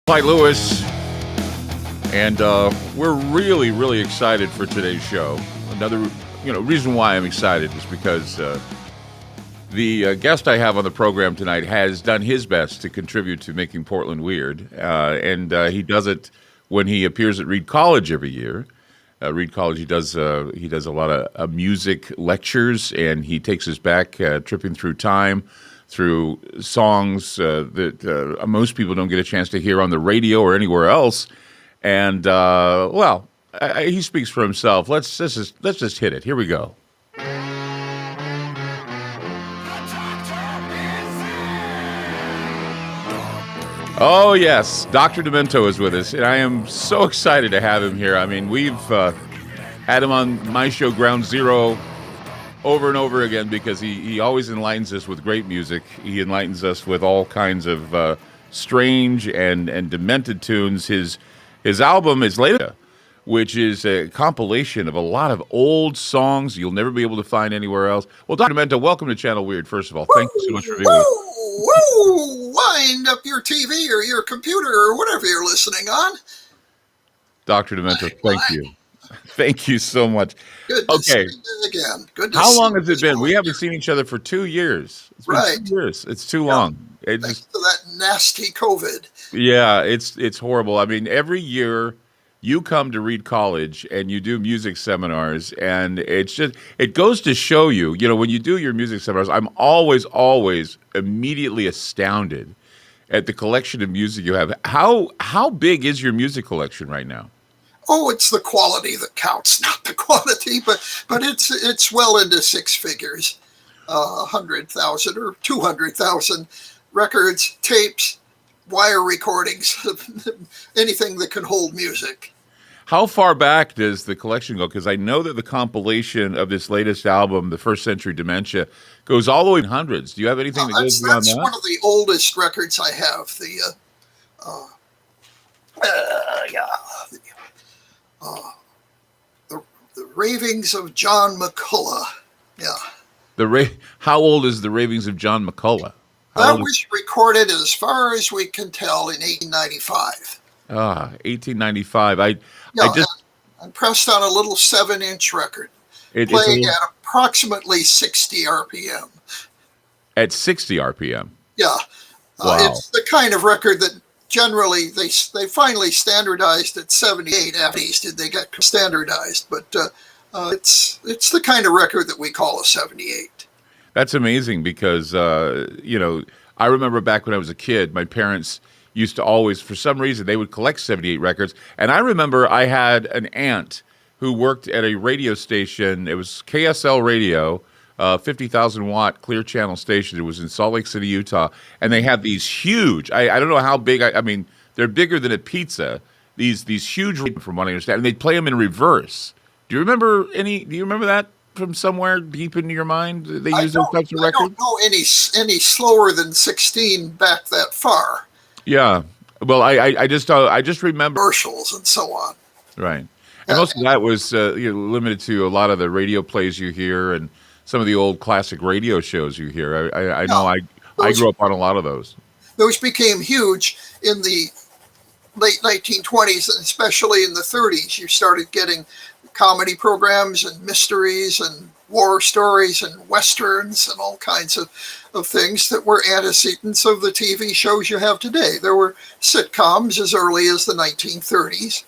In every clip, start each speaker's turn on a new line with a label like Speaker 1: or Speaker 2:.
Speaker 1: Clyde Lewis, and we're really excited for today's show. Another, reason why I'm excited is because the guest I have on the program tonight has done his best to contribute to making Portland weird, and he does it when he appears at Reed College every year. Reed College, he does a lot of music lectures, and he takes us back, tripping through time, through songs that most people don't get a chance to hear on the radio or anywhere else. And he speaks for himself. Let's just hit it. Here we go. Oh yes, Dr. Demento is with us, and I am so excited to have him here. I mean, we've had him on my show, Ground Zero, over and over again, because he always enlightens us with great music. He enlightens us with all kinds of strange and demented tunes. His album is later, which is a compilation of a lot of old songs you'll never be able to find anywhere else. Well, Dr. Demento, welcome to Channel Weird, first of all. Thank you so much for being with us.
Speaker 2: Whoa! Wind up your TV or your computer or whatever you're listening on.
Speaker 1: Dr. Demento, thank you. Thank you so much.
Speaker 2: Good to see you again. Good to
Speaker 1: How
Speaker 2: see
Speaker 1: long
Speaker 2: you
Speaker 1: has it been? We haven't
Speaker 2: here.
Speaker 1: seen each other for 2 years. It's been
Speaker 2: Right.
Speaker 1: 2 years. It's too long.
Speaker 2: Thanks to that nasty COVID.
Speaker 1: Yeah, it's horrible. I mean, every year you come to Reed College and you do music seminars, and it goes to show you, when you do your music seminars, I'm always immediately astounded at the collection of music you have. How big is your music collection right now?
Speaker 2: Oh, it's the quality that counts, not the quantity, but it's well into six figures, 100,000 or 200,000 records, tapes, wire recordings, anything that can hold music.
Speaker 1: How far back does the collection go? Because I know that the compilation of this latest album, The First Century Dementia, goes all the way in hundreds. Do you have anything that goes beyond that?
Speaker 2: That's one of the oldest records I have. The Ravings of John McCullough. Yeah.
Speaker 1: How old is The Ravings of John McCullough?
Speaker 2: That was recorded, as far as we can tell, in 1895.
Speaker 1: 1895. I
Speaker 2: pressed on a little 7-inch record, playing at approximately 60 RPM.
Speaker 1: At 60 RPM?
Speaker 2: Yeah.
Speaker 1: Wow.
Speaker 2: It's the kind of record that generally they finally standardized at 78. After did they get standardized? But it's the kind of record that we call a 78.
Speaker 1: That's amazing because, I remember back when I was a kid, my parents used to always, for some reason, they would collect 78 records. And I remember I had an aunt who worked at a radio station. It was KSL Radio, 50,000 watt clear channel station. It was in Salt Lake City, Utah. And they had these huge, I don't know how big, I mean, they're bigger than a pizza. These huge, from what I understand, and they'd play them in reverse. Do you remember that from somewhere deep into your mind? They use those types of records?
Speaker 2: I don't know any slower than 16 back that far.
Speaker 1: Yeah. Well, I just remember
Speaker 2: commercials and so on.
Speaker 1: Right. And most of that was limited to a lot of the radio plays you hear and some of the old classic radio shows you hear. I know I grew up on a lot of those.
Speaker 2: Those became huge in the late 1920s, and especially in the 30s. You started getting comedy programs and mysteries and war stories and westerns and all kinds of things that were antecedents of the TV shows you have today. There were sitcoms as early as the 1930s.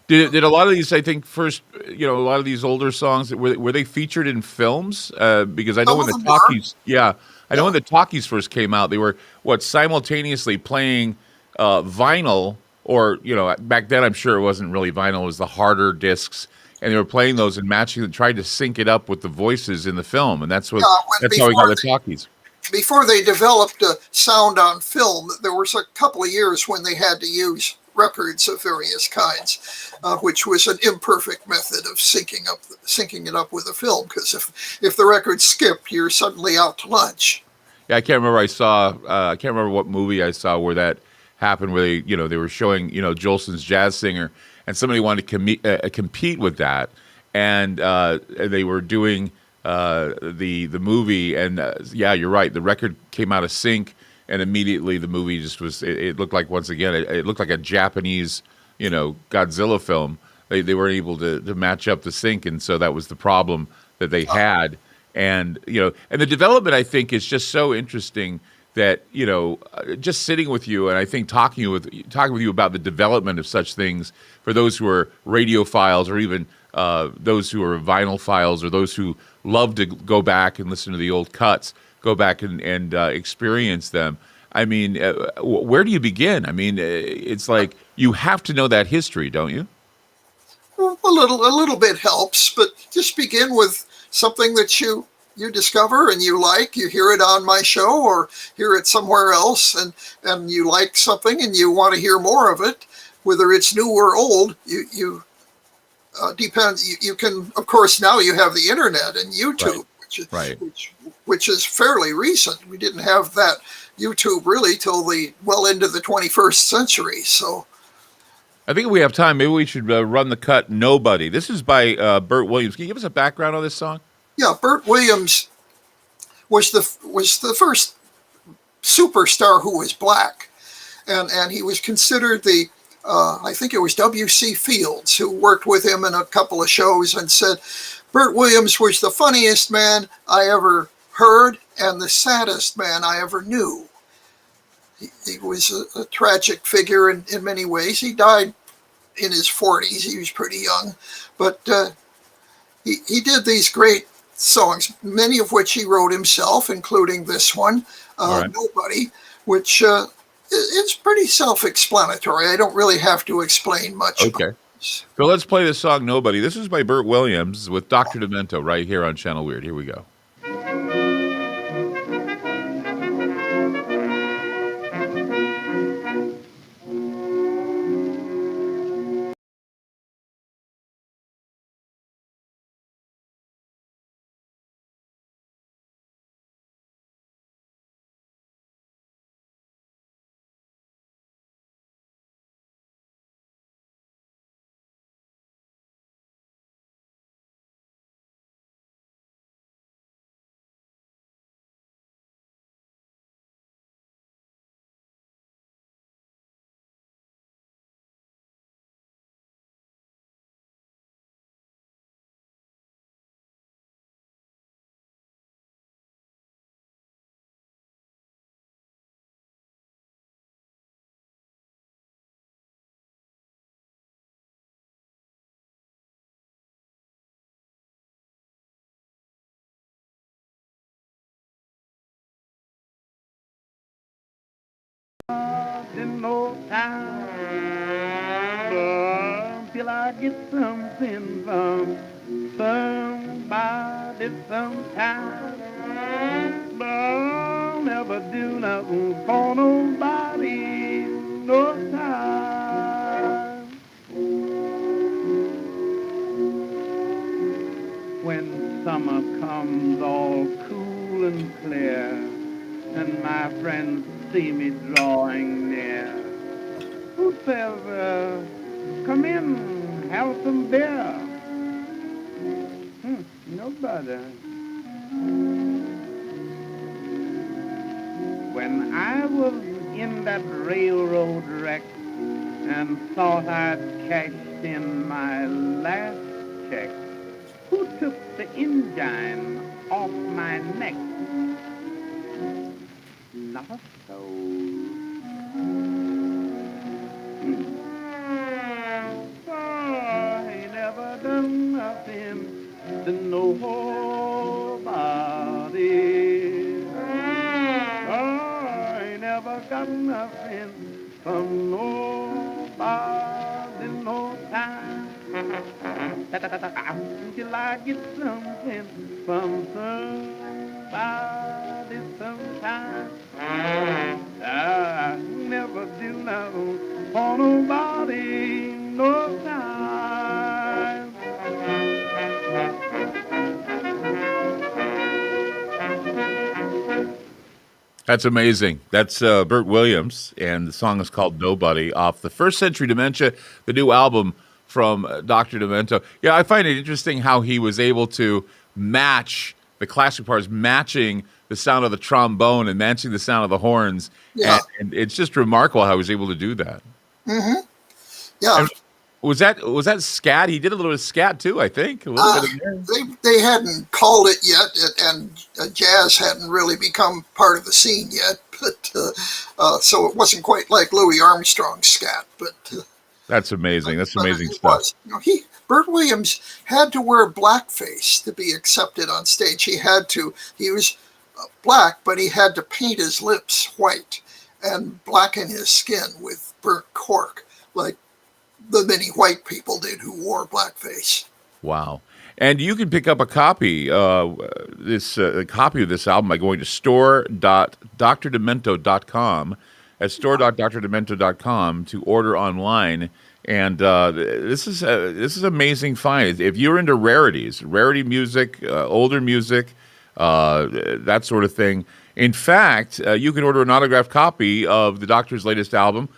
Speaker 1: Did a lot of these, I think, first, a lot of these older songs, were they featured in films? Because I know when the talkies, when the talkies first came out, they were simultaneously playing vinyl, or back then I'm sure it wasn't really vinyl, it was the harder discs, and they were playing those and matching, trying to sync it up with the voices in the film, and that's how we got the talkies.
Speaker 2: Before they developed sound on film, there was a couple of years when they had to use records of various kinds, which was an imperfect method of syncing it up with a film, because if the record skipped, you're suddenly out to lunch.
Speaker 1: Yeah, I can't remember what movie I saw where that happened, where they were showing Jolson's Jazz Singer, and somebody wanted to compete with that, and they were doing the movie, and you're right, the record came out of sync, and immediately the movie just was. It looked like, once again, it looked like a Japanese, Godzilla film. They weren't able to match up the sync, and so that was the problem that they had. And and the development, I think, is just so interesting that just sitting with you, and I think talking with you about the development of such things for those who are radiophiles, or even those who are vinyl files, or those who love to go back and listen to the old cuts, go back and experience them. I mean, where do you begin? I mean, it's like you have to know that history, don't you?
Speaker 2: Well, a little bit helps, but just begin with something that you discover and you like. You hear it on my show or hear it somewhere else, and you like something and you want to hear more of it, whether it's new or old. You depends. You can, of course, now you have the internet and YouTube,
Speaker 1: right.
Speaker 2: which is fairly recent. We didn't have that YouTube really till well into the 21st century. So
Speaker 1: I think if we have time, maybe we should run the cut "Nobody." This is by Bert Williams. Can you give us a background on this song?
Speaker 2: Yeah, Bert Williams was the first superstar who was black, and he was considered the I think it was W.C. Fields who worked with him in a couple of shows and said Bert Williams was the funniest man I ever heard and the saddest man I ever knew. He was a tragic figure in many ways. He died in his 40s. He was pretty young, but he did these great songs, many of which he wrote himself, including this one,
Speaker 1: right.
Speaker 2: Nobody, which is pretty self-explanatory. I don't really have to explain much.
Speaker 1: Okay. So let's play the song "Nobody." This is by Bert Williams with Dr. Demento right here on Channel Weird. Here we go.
Speaker 3: In no time, till I get something from somebody sometime. I'll never do nothing for nobody, no time. When summer comes all cool and clear, and my friends see me drawing near, who says, come in, have some beer? Nobody. When I was in that railroad wreck and thought I'd cashed in my last check, who took the engine off my neck? Not a soul. I ain't never done nothing to nobody. I ain't never got nothing from nobody no time. Till I get something from somebody sometime. I never do nothing for nobody no time.
Speaker 1: That's amazing. That's Bert Williams, and the song is called "Nobody" off the First Century Dementia, the new album from Dr. Demento. Yeah, I find it interesting how he was able to match the classic parts matching the sound of the trombone and matching the sound of the horns.
Speaker 2: Yeah.
Speaker 1: And it's just remarkable how he was able to do that.
Speaker 2: Mm-hmm. Yeah.
Speaker 1: And was that scat? He did a little bit of scat too, I think. A little bit of there.
Speaker 2: They hadn't called it yet, and jazz hadn't really become part of the scene yet. But so it wasn't quite like Louis Armstrong's scat. But
Speaker 1: that's amazing. That's amazing stuff.
Speaker 2: Bert Williams had to wear blackface to be accepted on stage. He was black, but he had to paint his lips white and blacken his skin with burnt cork, like the many white people did who wore blackface.
Speaker 1: Wow. And you can pick up a copy, a copy of this album by going to store.drdemento.com, at store.drdemento.com to order online. And this is amazing find. If you're into rarity music, older music, that sort of thing. In fact, you can order an autographed copy of the Doctor's latest album,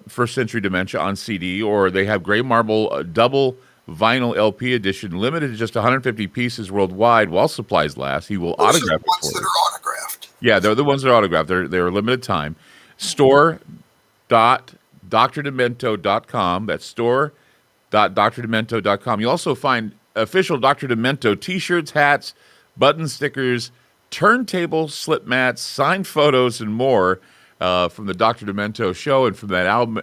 Speaker 1: First Century Dementia, on CD, or they have Gray Marble double vinyl LP edition, limited to just 150 pieces worldwide while supplies last. He will autograph it for you.
Speaker 2: Those are the ones that are autographed.
Speaker 1: Yeah, they're the ones that are autographed. They're a limited time. Store.drdemento.com. That's store.drdemento.com. You'll also find official Dr. Demento t-shirts, hats, button stickers, turntable slip mats, signed photos, and more from the Dr. Demento show and from that album.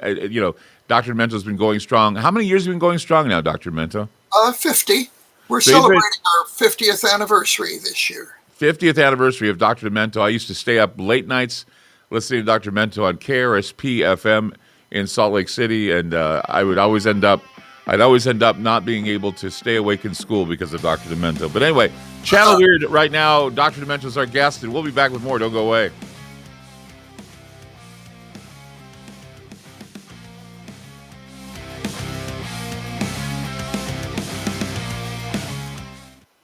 Speaker 1: Dr. Demento's been going strong. How many years have you been going strong now, Dr. Demento?
Speaker 2: 50. We're celebrating our 50th anniversary this year.
Speaker 1: 50th anniversary of Dr. Demento. I used to stay up late nights listening to Dr. Demento on KRSP FM in Salt Lake City, and I'd always end up not being able to stay awake in school because of Dr. Demento. But anyway, Channel Weird right now. Dr. Demento is our guest, and we'll be back with more. Don't go away.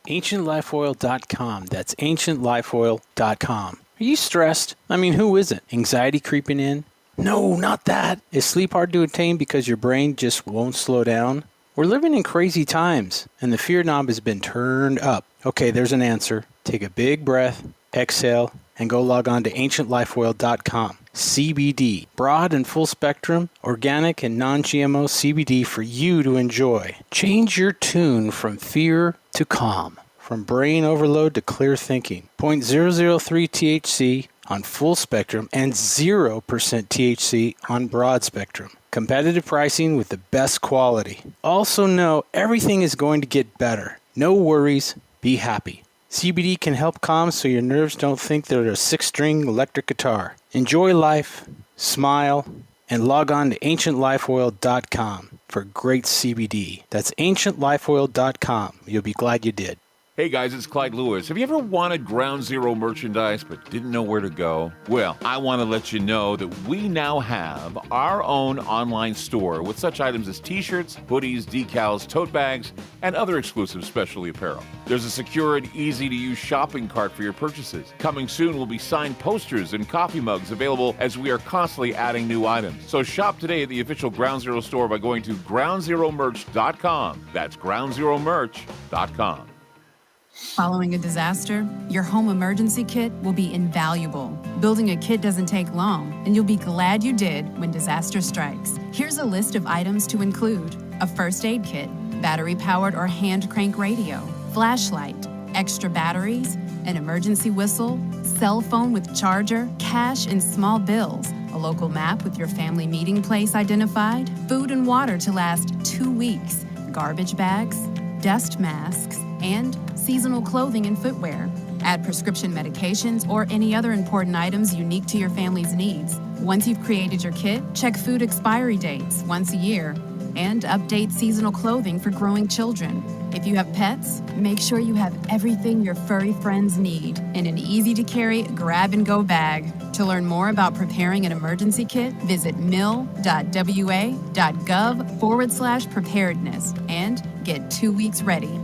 Speaker 4: AncientLifeOil.com. That's AncientLifeOil.com. Are you stressed? I mean, who isn't? Anxiety creeping in? No, not that. Is sleep hard to attain because your brain just won't slow down? We're living in crazy times, and the fear knob has been turned up. Okay, there's an answer. Take a big breath, exhale, and go log on to AncientLifeOil.com. CBD, broad and full spectrum, organic and non-GMO CBD for you to enjoy. Change your tune from fear to calm, from brain overload to clear thinking. 0.003 THC on full spectrum and 0% THC on broad spectrum. Competitive pricing with the best quality. Also know everything is going to get better. No worries, be happy. CBD can help calm so your nerves don't think they're a 6-string electric guitar. Enjoy life, smile, and log on to AncientLifeOil.com for great CBD. That's AncientLifeOil.com. You'll be glad you did.
Speaker 1: Hey guys, it's Clyde Lewis. Have you ever wanted Ground Zero merchandise but didn't know where to go? Well, I want to let you know that we now have our own online store with such items as t-shirts, hoodies, decals, tote bags, and other exclusive specialty apparel. There's a secure and easy-to-use shopping cart for your purchases. Coming soon will be signed posters and coffee mugs available as we are constantly adding new items. So shop today at the official Ground Zero store by going to groundzeromerch.com. That's groundzeromerch.com.
Speaker 5: Following a disaster, your home emergency kit will be invaluable. Building a kit doesn't take long, and you'll be glad you did when disaster strikes. Here's a list of items to include: a first aid kit, battery-powered or hand crank radio, flashlight, extra batteries, an emergency whistle, cell phone with charger, cash and small bills, a local map with your family meeting place identified, food and water to last 2 weeks, garbage bags, dust masks, and seasonal clothing and footwear. Add prescription medications or any other important items unique to your family's needs. Once you've created your kit, check food expiry dates once a year and update seasonal clothing for growing children. If you have pets, make sure you have everything your furry friends need in an easy-to-carry grab-and-go bag. To learn more about preparing an emergency kit, visit mil.wa.gov/preparedness and get 2 weeks ready.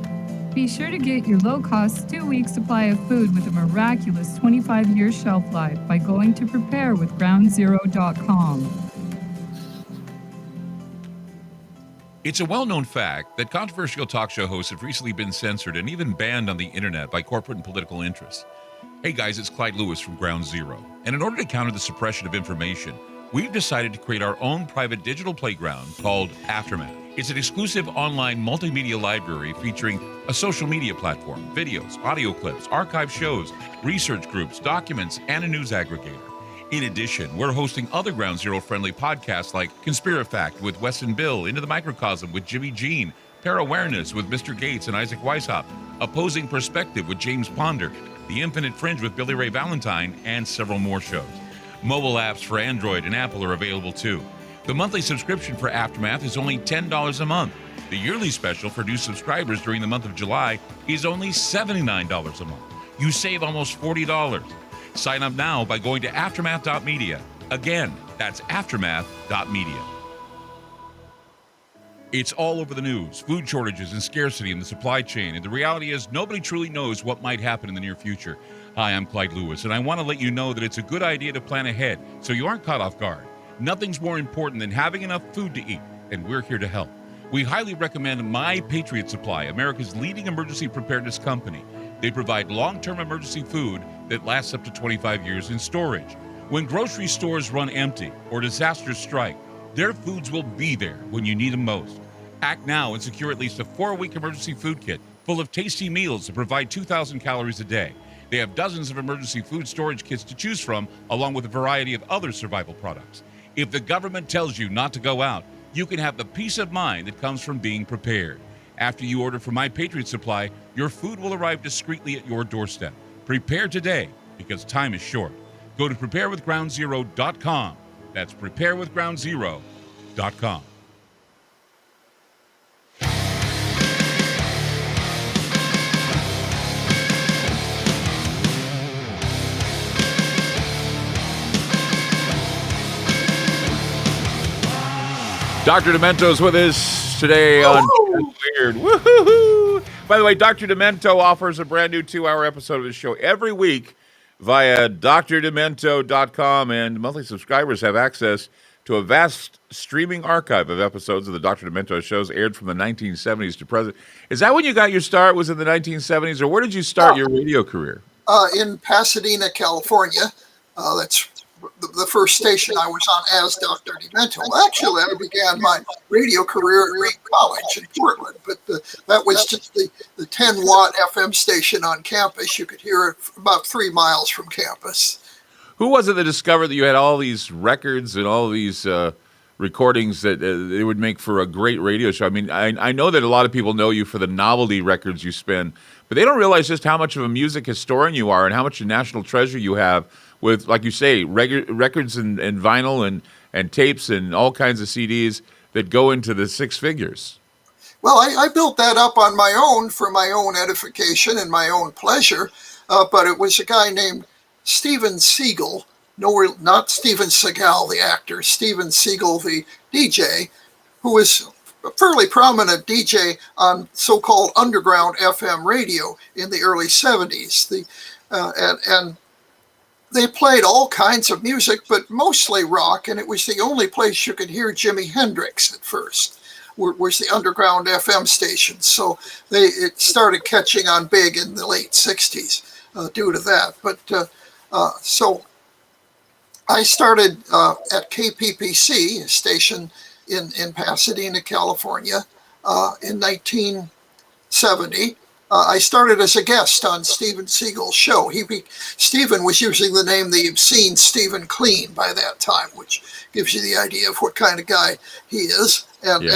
Speaker 6: Be sure to get your low-cost 2-week supply of food with a miraculous 25-year shelf life by going to preparewithgroundzero.com.
Speaker 7: It's a well-known fact that controversial talk show hosts have recently been censored and even banned on the internet by corporate and political interests. Hey guys, it's Clyde Lewis from Ground Zero. And in order to counter the suppression of information, we've decided to create our own private digital playground called Aftermath. It's an exclusive online multimedia library featuring a social media platform, videos, audio clips, archive shows, research groups, documents, and a news aggregator. In addition, we're hosting other Ground Zero friendly podcasts like Conspirafact with Wes and Bill, Into the Microcosm with Jimmy Jean, Para-Awareness with Mr. Gates and Isaac Weishaupt, Opposing Perspective with James Ponder, The Infinite Fringe with Billy Ray Valentine, and several more shows. Mobile apps for Android and Apple are available too. The monthly subscription for Aftermath is only $10 a month. The yearly special for new subscribers during the month of July is only $79 a month. You save almost $40. Sign up now by going to aftermath.media. Again, that's aftermath.media. It's all over the news, food shortages and scarcity in the supply chain, and the reality is nobody truly knows what might happen in the near future. Hi, I'm Clyde Lewis, and I want to let you know that it's a good idea to plan ahead so you aren't caught off guard. Nothing's more important than having enough food to eat, and we're here to help. We highly recommend My Patriot Supply, America's leading emergency preparedness company. They provide long-term emergency food that lasts up to 25 years in storage. When grocery stores run empty or disasters strike, their foods will be there when you need them most. Act now and secure at least a 4-week emergency food kit full of tasty meals that provide 2,000 calories a day. They have dozens of emergency food storage kits to choose from, along with a variety of other survival products. If the government tells you not to go out, you can have the peace of mind that comes from being prepared. After you order from My Patriot Supply, your food will arrive discreetly at your doorstep. Prepare today, because time is short. Go to preparewithgroundzero.com. That's preparewithgroundzero.com.
Speaker 1: Dr. Demento's with us today on Weird. Woohoo! By the way, Dr. Demento offers a brand new 2-hour episode of his show every week via drdemento.com, and monthly subscribers have access to a vast streaming archive of episodes of the Dr. Demento shows aired from the 1970s to present. Is that when you got your start? Was it the 1970s, or where did you start your radio career?
Speaker 2: In Pasadena, California. That's the first station I was on as Dr. Demento. Actually, I began my radio career at Reed College in Portland, but that was just the 10-watt FM station on campus. You could hear it about 3 miles from campus.
Speaker 1: Who was it that discovered that you had all these records and all these recordings that they would make for a great radio show? I mean, I know that a lot of people know you for the novelty records you spin, but they don't realize just how much of a music historian you are and how much a national treasure you have with, like you say, records and vinyl and tapes and all kinds of CDs that go into the 6 figures.
Speaker 2: Well, I built that up on my own for my own edification and my own pleasure, but it was a guy named Steven Seagal, not Steven Seagal, the actor, Steven Seagal, the DJ, who was a fairly prominent DJ on so-called underground FM radio in the early 70s. And they played all kinds of music, but mostly rock, and it was the only place you could hear Jimi Hendrix at first, was the underground FM station. So it started catching on big in the late 60s due to that. But so I started at KPPC, a station in Pasadena, California, in 1970. I started as a guest on Steven Seagal's show. Steven was using the name the obscene Stephen Clean by that time, which gives you the idea of what kind of guy he is. And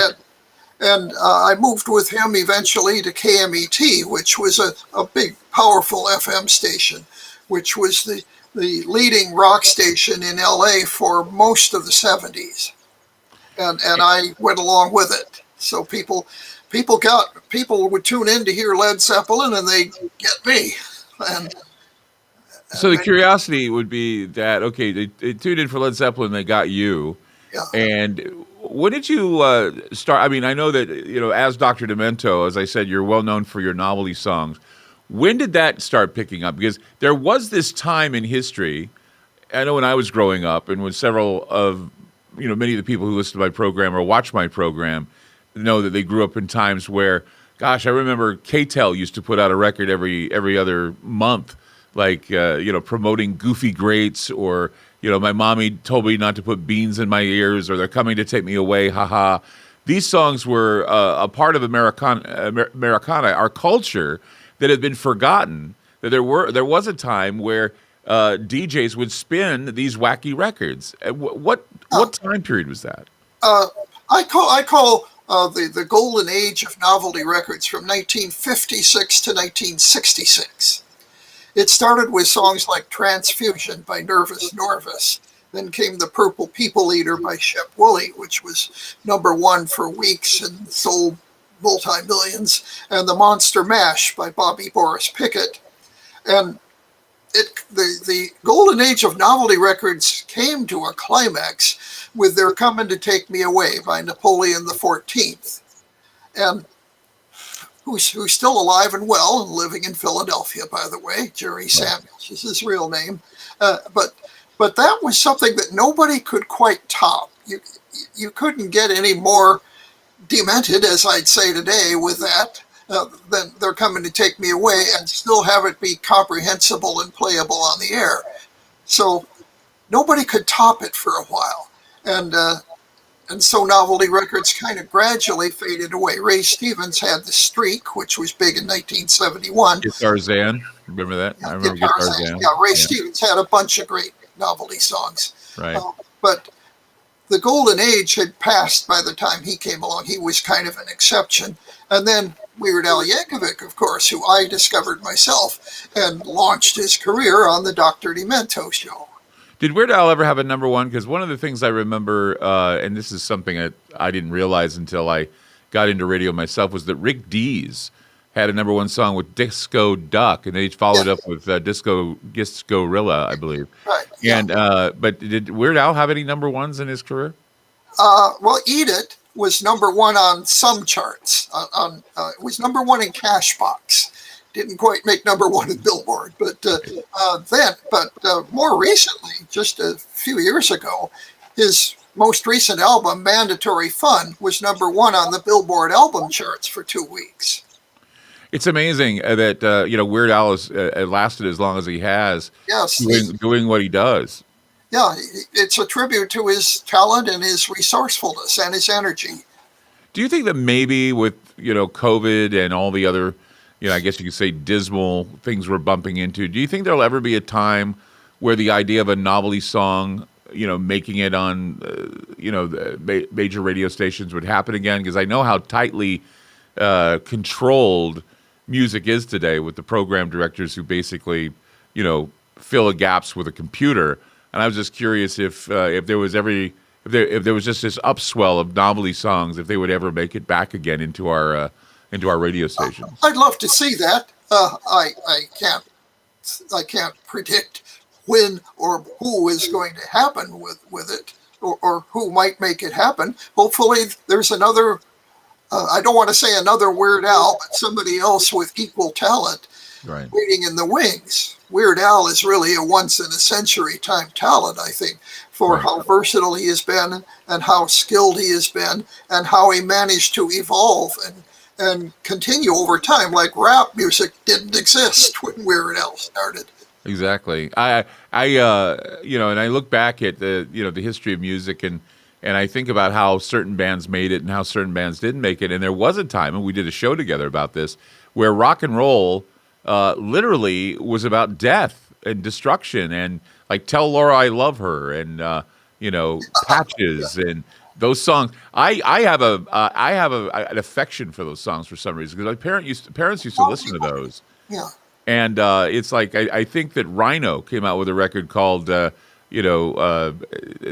Speaker 2: I moved with him eventually to KMET, which was a big, powerful FM station, which was the leading rock station in LA for most of the 70s. And I went along with it. So people would tune in to hear Led Zeppelin, and they get me.
Speaker 1: So the curiosity would be that, okay, they tuned in for Led Zeppelin, they got you.
Speaker 2: Yeah.
Speaker 1: And when did you start? I mean, I know that, as Dr. Demento, as I said, you're well known for your novelty songs. When did that start picking up? Because there was this time in history, I know when I was growing up, and when several of, many of the people who listen to my program or watch my program, know that they grew up in times where, gosh, I remember K-Tel used to put out a record every other month, like promoting Goofy Greats, or my mommy told me not to put beans in my ears, or they're coming to take me away, haha. These songs were a part of Americana, our culture, that had been forgotten. That there was a time where DJs would spin these wacky records. What time period was that?
Speaker 2: I call the golden age of novelty records from 1956 to 1966. It started with songs like Transfusion by Nervous Norvis. Then came The Purple People Eater by Shep Woolley, which was #1 for weeks and sold multi-millions, and The Monster Mash by Bobby Boris Pickett. And the golden age of novelty records came to a climax with They're Coming to Take Me Away by Napoleon XIV, and who's still alive and well and living in Philadelphia, by the way. Jerry Samuels is his real name. But that was something that nobody could quite top. You couldn't get any more demented, as I'd say today, with that than They're Coming to Take Me Away, and still have it be comprehensible and playable on the air. So nobody could top it for a while. And so novelty records kind of gradually faded away. Ray Stevens had The Streak, which was big in 1971.
Speaker 1: Guitar Zan, remember that?
Speaker 2: Yeah,
Speaker 1: I remember Guitar Zan.
Speaker 2: Yeah, Ray Stevens had a bunch of great novelty songs.
Speaker 1: Right.
Speaker 2: But the golden age had passed by the time he came along. He was kind of an exception. And then Weird Al Yankovic, of course, who I discovered myself and launched his career on the Dr. Demento show.
Speaker 1: Did Weird Al ever have a #1? Because one of the things I remember, and this is something that I didn't realize until I got into radio myself, was that Rick Dees had a #1 song with Disco Duck, and they followed up with Disco-Rilla, I believe.
Speaker 2: Right.
Speaker 1: And but did Weird Al have any #1s in his career?
Speaker 2: Well, Eat It was more on some charts. It was #1 in Cashbox. Didn't quite make #1 in Billboard, but more recently, just a few years ago, his most recent album, Mandatory Fun, was #1 on the Billboard album charts for 2 weeks.
Speaker 1: It's amazing that Weird Al has lasted as long as he has,
Speaker 2: Yes,
Speaker 1: doing what he does.
Speaker 2: Yeah, it's a tribute to his talent and his resourcefulness and his energy.
Speaker 1: Do you think that maybe with COVID and all the other, I guess you could say dismal things we're bumping into, do you think there'll ever be a time where the idea of a novelty song, making it on, the major radio stations would happen again? Because I know how tightly controlled music is today with the program directors who basically, fill the gaps with a computer. And I was just curious if there was just this upswell of novelty songs, if they would ever make it back again into our radio stations.
Speaker 2: I'd love to see that. I can't predict when or who is going to happen with it, or who might make it happen. Hopefully, there's another. I don't want to say another Weird Al, but somebody else with equal talent,
Speaker 1: Right,
Speaker 2: waiting in the wings. Weird Al is really a once-in-a-century time talent, I think, for
Speaker 1: Right.
Speaker 2: how versatile he has been and how skilled he has been and how he managed to evolve and continue over time. Like rap music didn't exist when Weird Al started.
Speaker 1: Exactly. And I look back at the history of music, and I think about how certain bands made it and how certain bands didn't make it. And there was a time, and we did a show together about this, where rock and roll literally was about death and destruction, and like Tell Laura I Love Her, and Patches, and those songs. I have an affection for those songs for some reason, because my parents used to listen to those.
Speaker 2: Yeah.
Speaker 1: And it's like I think that Rhino came out with a record called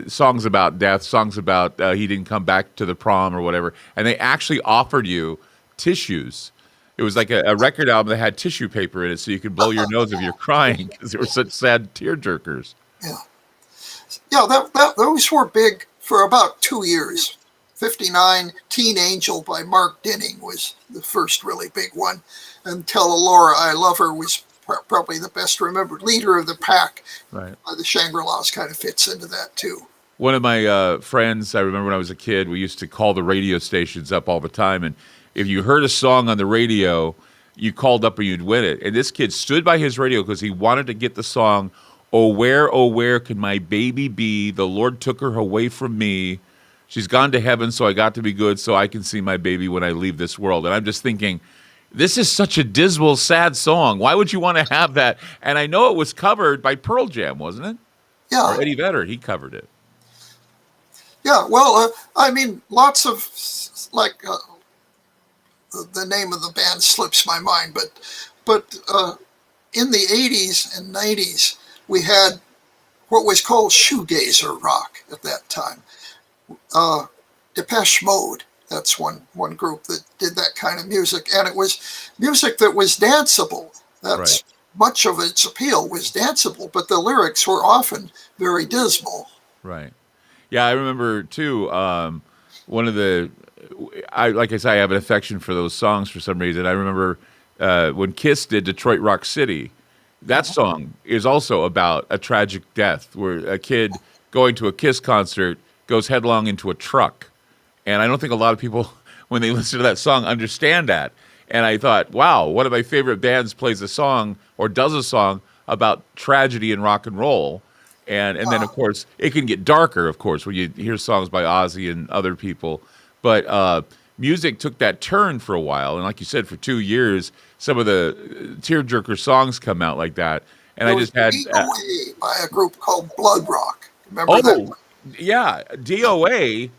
Speaker 1: songs about death, songs about he didn't come back to the prom or whatever, and they actually offered you tissues. It was like a record album that had tissue paper in it, so you could blow your nose if you're crying, because they were such sad tear jerkers.
Speaker 2: Yeah, those were big for about 2 years. 59, Teen Angel by Mark Dinning was the first really big one. And Tell Laura I Love Her was probably the best remembered. Leader of the Pack
Speaker 1: Right.
Speaker 2: by the Shangri-Las kind of fits into that too.
Speaker 1: One of my friends, I remember when I was a kid, we used to call the radio stations up all the time. And if you heard a song on the radio, you called up and you'd win it. And this kid stood by his radio because he wanted to get the song, oh, where can my baby be? The Lord took her away from me. She's gone to heaven, so I got to be good so I can see my baby when I leave this world. And I'm just thinking, this is such a dismal, sad song. Why would you want to have that? And I know it was covered by Pearl Jam, wasn't it?
Speaker 2: Yeah.
Speaker 1: Or Eddie Vedder, he covered it.
Speaker 2: Yeah, well, I mean, lots of, like, the name of the band slips my mind, but in the 80s and 90s, we had what was called shoegazer rock at that time. Depeche Mode, that's one group that did that kind of music, and it was music that was danceable. That's
Speaker 1: Right.
Speaker 2: Much of its appeal was danceable, but the lyrics were often very dismal.
Speaker 1: Right. Yeah, I remember too. One of the, like I said, I have an affection for those songs for some reason. I remember when Kiss did Detroit Rock City. That song is also about a tragic death, where a kid going to a Kiss concert goes headlong into a truck, and I don't think a lot of people, when they listen to that song, understand that. And I thought, wow, one of my favorite bands plays a song or does a song about tragedy in rock and roll. And then, of course, it can get darker, of course, when you hear songs by Ozzy and other people. But music took that turn for a while. And like you said, for 2 years, some of the tearjerker songs come out like that. And
Speaker 2: There
Speaker 1: I
Speaker 2: was
Speaker 1: just had...
Speaker 2: DOA by a group called Blood Rock. Remember that one?
Speaker 1: Yeah. DOA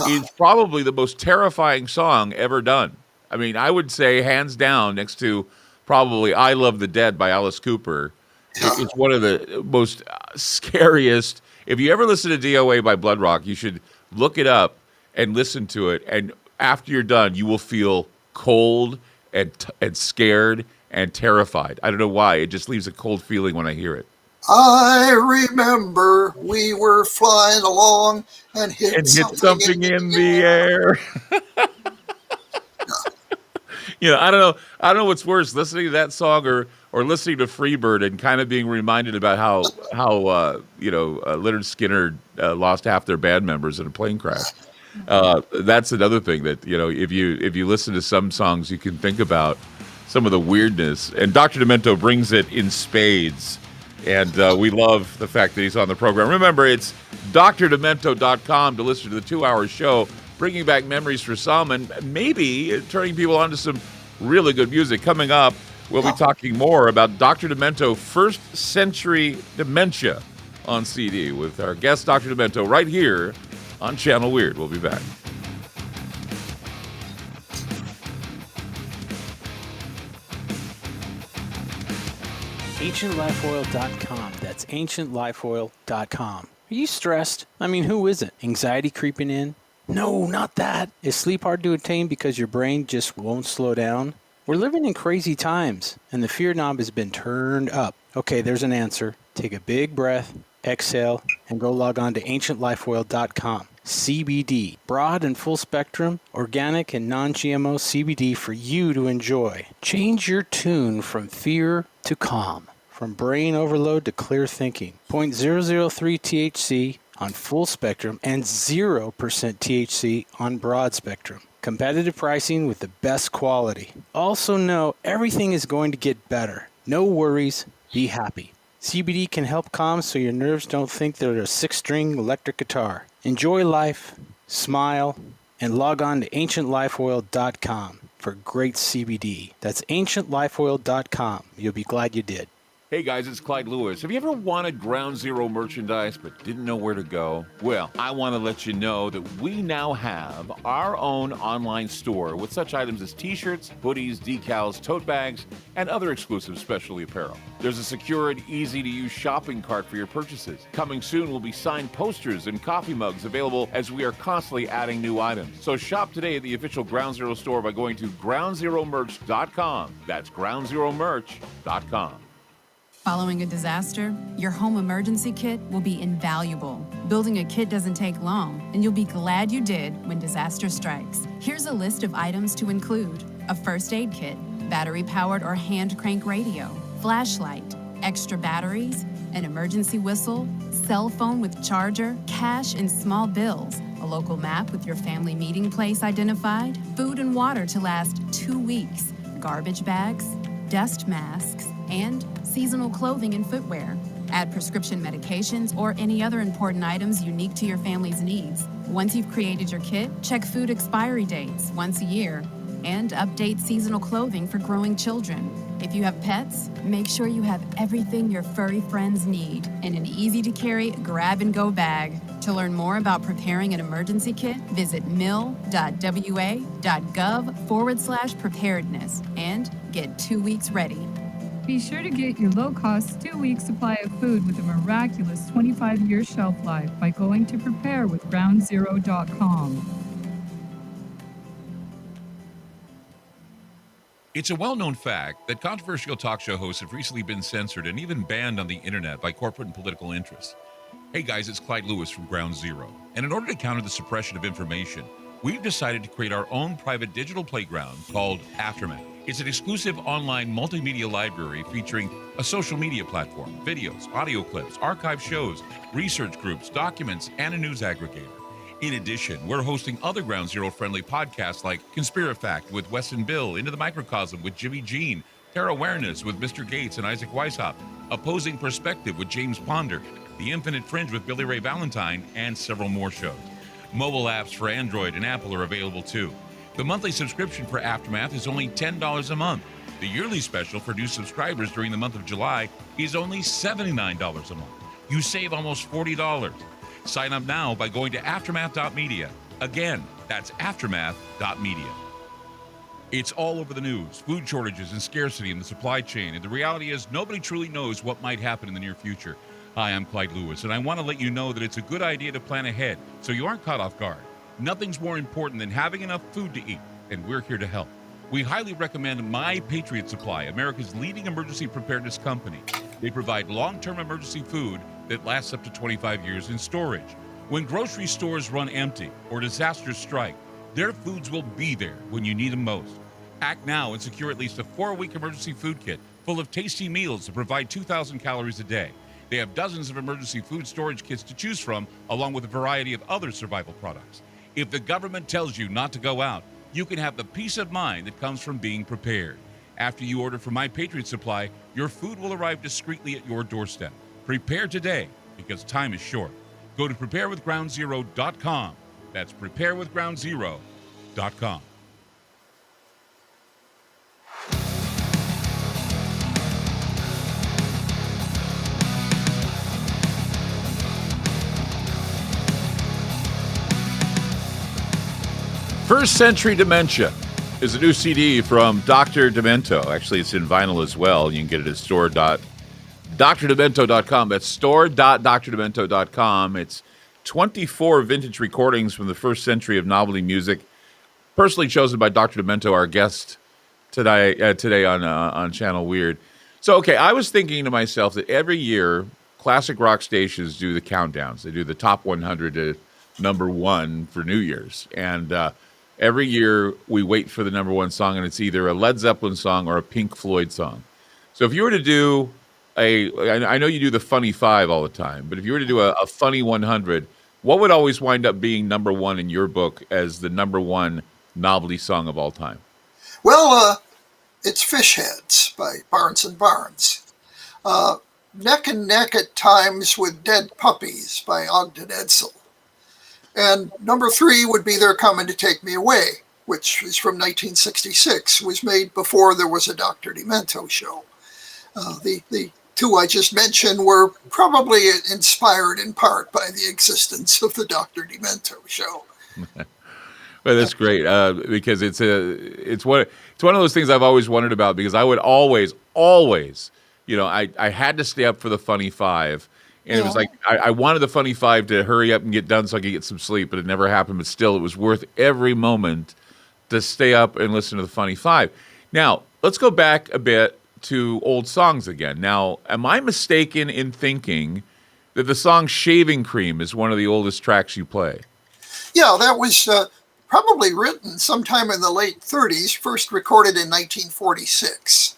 Speaker 1: is probably the most terrifying song ever done. I mean, I would say hands down next to probably I Love the Dead by Alice Cooper. It's one of the most scariest. If you ever listen to DOA by Blood Rock, you should look it up and listen to it. And after you're done, you will feel cold and scared and terrified. I don't know why. It just leaves a cold feeling when I hear it.
Speaker 2: I remember we were flying along and hit something
Speaker 1: in the air. I don't know what's worse, listening to that song or listening to Freebird and kind of being reminded about how Lynyrd Skynyrd lost half their band members in a plane crash. That's another thing that, if you listen to some songs, you can think about some of the weirdness. And Dr. Demento brings it in spades. And we love the fact that he's on the program. Remember, it's drdemento.com to listen to the 2-hour show, bringing back memories for some and maybe turning people on to some really good music. Coming up, we'll be talking more about Dr. Demento, First Century Dementia on CD with our guest, Dr. Demento, right here on Channel Weird. We'll be back.
Speaker 4: AncientLifeOil.com. That's AncientLifeOil.com. Are you stressed? I mean, who isn't? Anxiety creeping in? No, not that. Is sleep hard to attain because your brain just won't slow down? We're living in crazy times, and the fear knob has been turned up. Okay, there's an answer. Take a big breath, exhale, and go log on to AncientLifeOil.com. CBD, broad and full spectrum, organic and non-GMO CBD for you to enjoy. Change your tune from fear to calm, from brain overload to clear thinking. 0.003 THC on full spectrum and 0% THC on broad spectrum. Competitive pricing with the best quality. Also know everything is going to get better. No worries, be happy. CBD can help calm so your nerves don't think they're a 6-string electric guitar. Enjoy life, smile, and log on to AncientLifeOil.com for great CBD. That's AncientLifeOil.com. You'll be glad you did.
Speaker 1: Hey guys, it's Clyde Lewis. Have you ever wanted Ground Zero merchandise but didn't know where to go? Well, I want to let you know that we now have our own online store with such items as t-shirts, hoodies, decals, tote bags, and other exclusive specialty apparel. There's a secure and easy-to-use shopping cart for your purchases. Coming soon will be signed posters and coffee mugs available as we are constantly adding new items. So shop today at the official Ground Zero store by going to groundzeromerch.com. That's groundzeromerch.com.
Speaker 5: Following a disaster, your home emergency kit will be invaluable. Building a kit doesn't take long, and you'll be glad you did when disaster strikes. Here's a list of items to include: a first aid kit, battery-powered or hand crank radio, flashlight, extra batteries, an emergency whistle, cell phone with charger, cash and small bills, a local map with your family meeting place identified, food and water to last 2 weeks, garbage bags, dust masks, and seasonal clothing and footwear. Add prescription medications or any other important items unique to your family's needs. Once you've created your kit, check food expiry dates once a year and update seasonal clothing for growing children. If you have pets, make sure you have everything your furry friends need in an easy-to-carry grab-and-go bag. To learn more about preparing an emergency kit, visit mil.wa.gov/preparedness and get 2 weeks ready.
Speaker 6: Be sure to get your low-cost 2-week supply of food with a miraculous 25-year shelf life by going to preparewithgroundzero.com.
Speaker 7: It's a well-known fact that controversial talk show hosts have recently been censored and even banned on the internet by corporate and political interests. Hey guys, it's Clyde Lewis from Ground Zero. And in order to counter the suppression of information, we've decided to create our own private digital playground called Aftermath. It's an exclusive online multimedia library featuring a social media platform, videos, audio clips, archive shows, research groups, documents, and a news aggregator. In addition, we're hosting other Ground Zero friendly podcasts like Conspirafact with Wes and Bill, Into the Microcosm with Jimmy Jean, Terror Awareness with Mr. Gates and Isaac Weishaupt, Opposing Perspective with James Ponder, The Infinite Fringe with Billy Ray Valentine, and several more shows. Mobile apps for Android and Apple are available too. The monthly subscription for Aftermath is only $10 a month. The yearly special for new subscribers during the month of July is only $79 a month. You save almost $40. Sign up now by going to aftermath.media. Again, that's aftermath.media. It's all over the news, food shortages and scarcity in the supply chain, and the reality is nobody truly knows what might happen in the near future. Hi, I'm Clyde Lewis, and I want to let you know that it's a good idea to plan ahead so you aren't caught off guard. Nothing's more important than having enough food to eat, and we're here to help. We highly recommend My Patriot Supply, America's leading emergency preparedness company. They provide long-term emergency food that lasts up to 25 years in storage. When grocery stores run empty or disasters strike, their foods will be there when you need them most. Act now and secure at least a 4-week emergency food kit full of tasty meals that provide 2,000 calories a day. They have dozens of emergency food storage kits to choose from, along with a variety of other survival products. If the government tells you not to go out, you can have the peace of mind that comes from being prepared. After you order from My Patriot Supply, your food will arrive discreetly at your doorstep. Prepare today, because time is short. Go to preparewithgroundzero.com. That's preparewithgroundzero.com.
Speaker 1: First Century Dementia is a new CD from Dr. Demento. Actually, it's in vinyl as well. You can get it at store.drdemento.com. That's store.drdemento.com. It's 24 vintage recordings from the first century of novelty music, personally chosen by Dr. Demento, our guest today on Channel Weird. So, okay, I was thinking to myself that every year, classic rock stations do the countdowns. They do the top 100 to number one for New Year's. And every year we wait for the number one song, and it's either a Led Zeppelin song or a Pink Floyd song. So if you were to do I know you do the Funny Five all the time, but if you were to do a Funny 100, what would always wind up being number one in your book as the number one novelty song of all time?
Speaker 2: Well, it's Fish Heads by Barnes and Barnes. Neck and Neck at Times with Dead Puppies by Ogden Edsel. And number three would be They're Coming to Take Me Away, which is from 1966, was made before there was a Dr. Demento show. The two I just mentioned were probably inspired in part by the existence of the Dr. Demento show.
Speaker 1: Well, that's great because it's one of those things I've always wondered about, because I would always, I had to stay up for the Funny Five. And it was like, I wanted the Funny Five to hurry up and get done so I could get some sleep, but it never happened. But still, it was worth every moment to stay up and listen to the Funny Five. Now, let's go back a bit to old songs again. Now, am I mistaken in thinking that the song Shaving Cream is one of the oldest tracks you play?
Speaker 2: Yeah, that was probably written sometime in the late 30s, first recorded in 1946.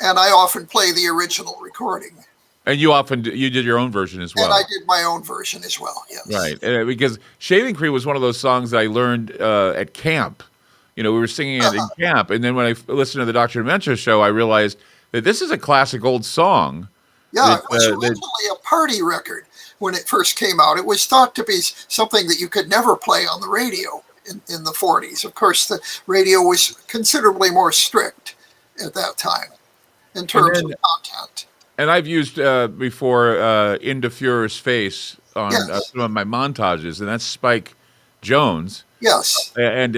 Speaker 2: And I often play the original recording.
Speaker 1: And you did your own version as well.
Speaker 2: And I did my own version as well, yes.
Speaker 1: Right, because Shaving Cream was one of those songs that I learned at camp. We were singing it in camp, and then when I listened to the Dr. Demento show, I realized that this is a classic old song.
Speaker 2: Yeah, it was originally a party record when it first came out. It was thought to be something that you could never play on the radio in the 40s. Of course, the radio was considerably more strict at that time in terms of content.
Speaker 1: And I've used before Into Fuhrer's Face on some of my montages, and that's Spike Jones.
Speaker 2: Yes.
Speaker 1: And,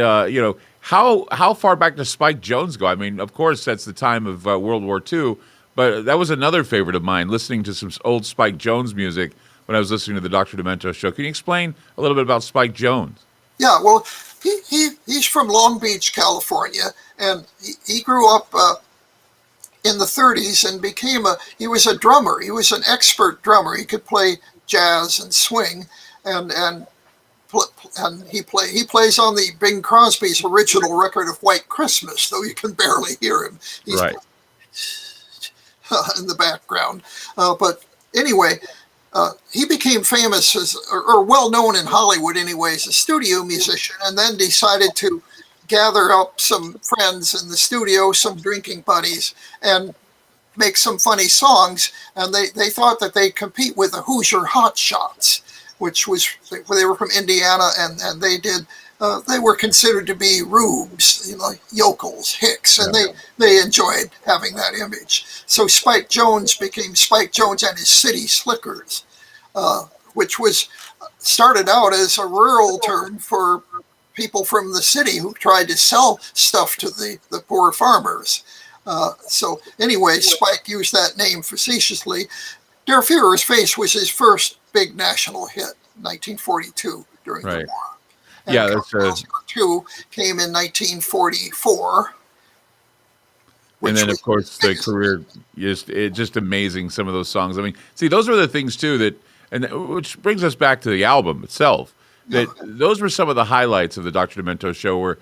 Speaker 1: how far back does Spike Jones go? I mean, of course, that's the time of World War II, but that was another favorite of mine, listening to some old Spike Jones music when I was listening to the Dr. Demento show. Can you explain a little bit about Spike Jones?
Speaker 2: Yeah, well, he's from Long Beach, California, and he grew up in the 30s and he was a drummer. He was an expert drummer. He could play jazz and swing, and he plays on the Bing Crosby's original record of White Christmas, though you can barely hear him. He's
Speaker 1: right.
Speaker 2: In the background. But anyway, he became famous or well known in Hollywood anyway as a studio musician, and then decided to gather up some friends in the studio, some drinking buddies, and make some funny songs. And they thought that they'd compete with the Hoosier Hotshots, which was, they were from Indiana, and they were considered to be rubes, yokels, hicks, and they enjoyed having that image. So Spike Jones became Spike Jones and his City Slickers, which was started out as a rural term for people from the city who tried to sell stuff to the poor farmers. So anyway, Spike used that name facetiously. Der Fuhrer's Face was his first big national hit, 1942, during the war. And
Speaker 1: that's
Speaker 2: 2 came in 1944.
Speaker 1: And then, of course, the career just amazing. Some of those songs. I mean, see, those are the things too which brings us back to the album itself. Those were some of the highlights of the Dr. Demento show. Where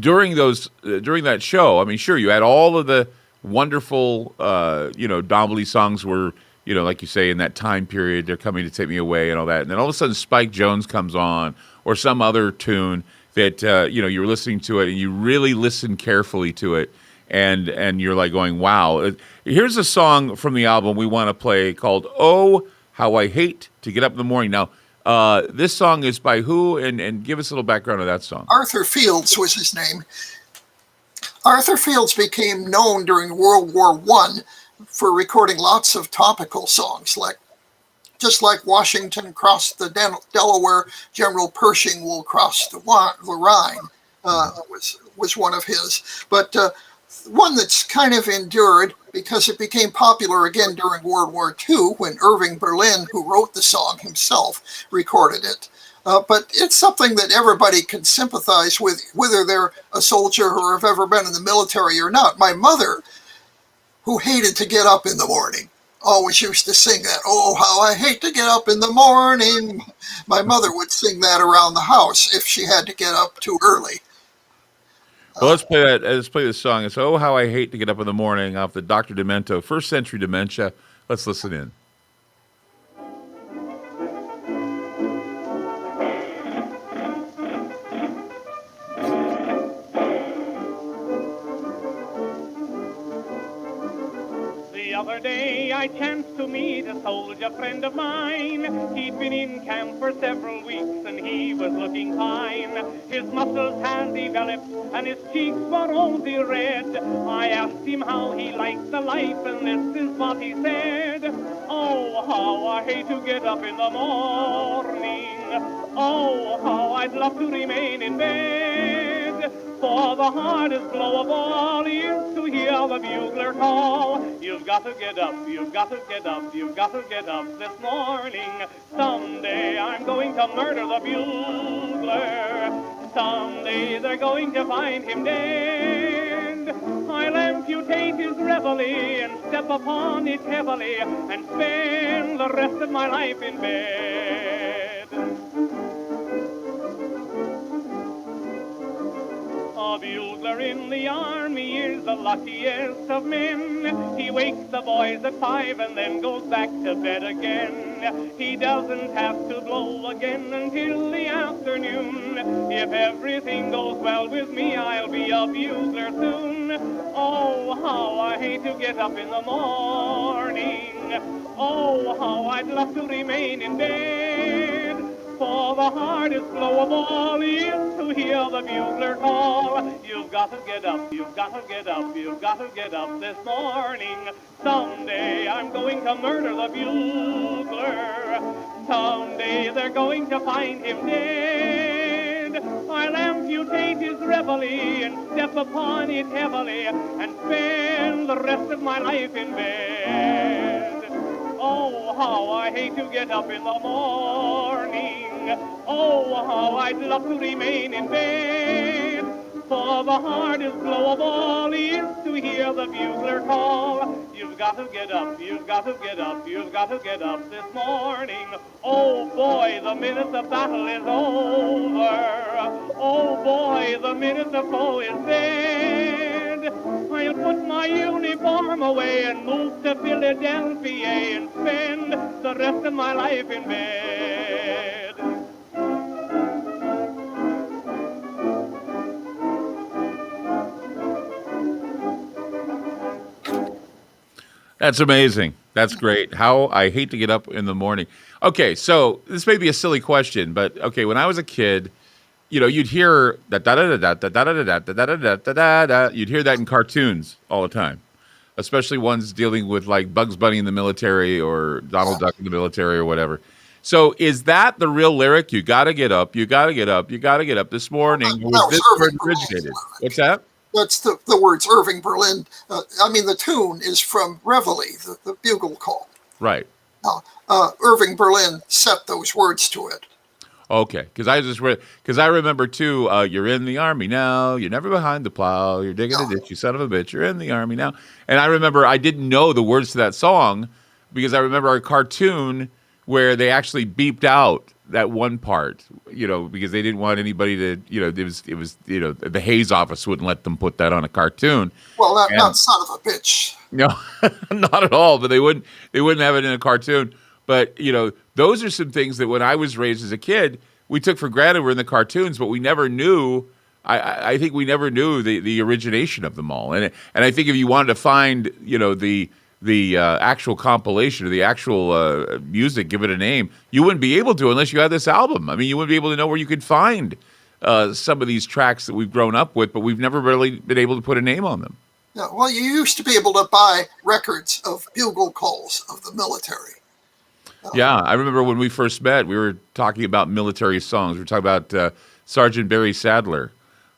Speaker 1: during that show, I mean, sure, you had all of the wonderful, Dombly songs were, like you say, in that time period, They're Coming to Take Me Away and all that. And then all of a sudden, Spike Jones comes on, or some other tune that you were listening to it and you really listen carefully to it, and you're like going, wow. Here's a song from the album we want to play called "Oh How I Hate to Get Up in the Morning." Now, this song is by who? And give us a little background of that song.
Speaker 2: Arthur Fields was his name. Arthur Fields became known during World War I for recording lots of topical songs, just like Washington crossed the Delaware, General Pershing will cross the Rhine, was one of his. But one that's kind of endured because it became popular again during World War II when Irving Berlin, who wrote the song himself, recorded it. But it's something that everybody can sympathize with, whether they're a soldier or have ever been in the military or not. My mother, who hated to get up in the morning, always used to sing that. Oh, how I hate to get up in the morning. My mother would sing that around the house if she had to get up too early.
Speaker 1: Well, let's play that. Let's play this song. It's "Oh How I Hate to Get Up in the Morning" off the Dr. Demento First Century Dementia. Let's listen in.
Speaker 3: The other day I chanced to meet a soldier friend of mine. He'd been in camp for several weeks and he was looking fine. His muscles had developed and his cheeks were rosy red. I asked him how he liked the life and this is what he said. Oh, how I hate to get up in the morning. Oh, how I'd love to remain in bed. For the hardest blow of all is to hear the bugler call. You've got to get up, you've got to get up, you've got to get up this morning. Someday I'm going to murder the bugler. Someday they're going to find him dead. I'll amputate his reveille and step upon it heavily and spend the rest of my life in bed. bugler in the army is the luckiest of men. He wakes the boys at 5 and then goes back to bed again. He doesn't have to blow again until the afternoon. If everything goes well with me, I'll be a bugler soon. Oh, how I hate to get up in the morning. Oh, how I'd love to remain in bed. For the hardest blow of all is to hear the bugler call. You've got to get up, you've got to get up, you've got to get up this morning. Someday I'm going to murder the bugler. Someday they're going to find him dead. I'll amputate his reveille and step upon it heavily and spend the rest of my life in bed. Oh, how I hate to get up in the morning. Oh, how I'd love to remain in bed. For the hardest blow of all is to hear the bugler call. You've got to get up, you've got to get up, you've got to get up this morning. Oh boy, the minute the battle is over. Oh boy, the minute the foe is dead. I'll put my uniform away and move to Philadelphia and spend the rest of my life in bed.
Speaker 1: That's amazing. That's great. How I hate to get up in the morning. Okay, so this may be a silly question, but okay, when I was a kid, you'd hear that da da da da da da da da da da da da da. You'd hear that in cartoons all the time, especially ones dealing with like Bugs Bunny in the military or Donald Duck in the military or whatever. So is that the real lyric? You got to get up. You got to get up. You got to get up this morning. Was this where it originated? What's that?
Speaker 2: That's the words Irving Berlin. The tune is from Reveille, the bugle call.
Speaker 1: Right.
Speaker 2: Irving Berlin set those words to it.
Speaker 1: Okay, because I remember too. You're in the army now. You're never behind the plow. You're digging a ditch. You son of a bitch. You're in the army now. And I remember I didn't know the words to that song because I remember a cartoon where they actually beeped out that one part, because they didn't want anybody to, it was the Hayes office wouldn't let them put that on a cartoon.
Speaker 2: Well, not son of a bitch.
Speaker 1: No, not at all. But they wouldn't have it in a cartoon. But those are some things that when I was raised as a kid, we took for granted were in the cartoons, but we never knew. I think we never knew the origination of them all. And I think if you wanted to find the actual compilation or the actual music, give it a name, you wouldn't be able to unless you had this album. I mean, you wouldn't be able to know where you could find some of these tracks that we've grown up with, but we've never really been able to put a name on them.
Speaker 2: Yeah, well, you used to be able to buy records of bugle calls of the military.
Speaker 1: Yeah, I remember when we first met, we were talking about military songs. We were talking about Sergeant Barry Sadler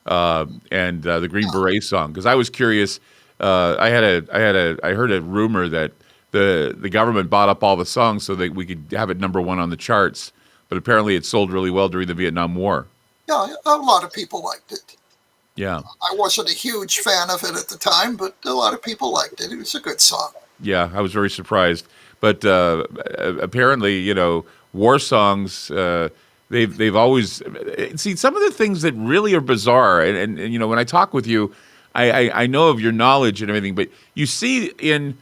Speaker 1: and the Green Beret song, because I was curious. I heard a rumor that the government bought up all the songs so that we could have it number one on the charts, but apparently it sold really well during the Vietnam War.
Speaker 2: Yeah, a lot of people liked it.
Speaker 1: Yeah.
Speaker 2: I wasn't a huge fan of it at the time, but a lot of people liked it. It was a good song.
Speaker 1: Yeah, I was very surprised. But apparently, war songs, they've always see some of the things that really are bizarre. And when I talk with you, I know of your knowledge and everything, but you see in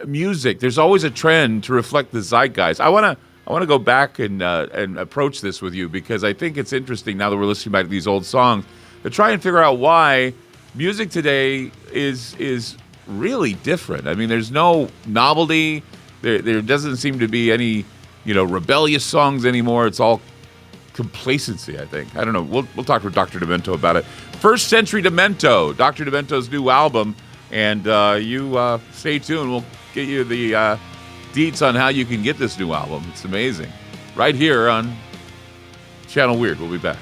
Speaker 1: music, there's always a trend to reflect the zeitgeist. I want to go back and approach this with you because I think it's interesting now that we're listening back to these old songs to try and figure out why music today is really different. I mean, there's no novelty. There doesn't seem to be any rebellious songs anymore. It's all complacency, I think. I don't know. We'll talk with Dr. Demento about it. First Century Demento, Dr. Demento's new album, and you stay tuned. We'll get you the deets on how you can get this new album. It's amazing. Right here on Channel Weird. We'll be back.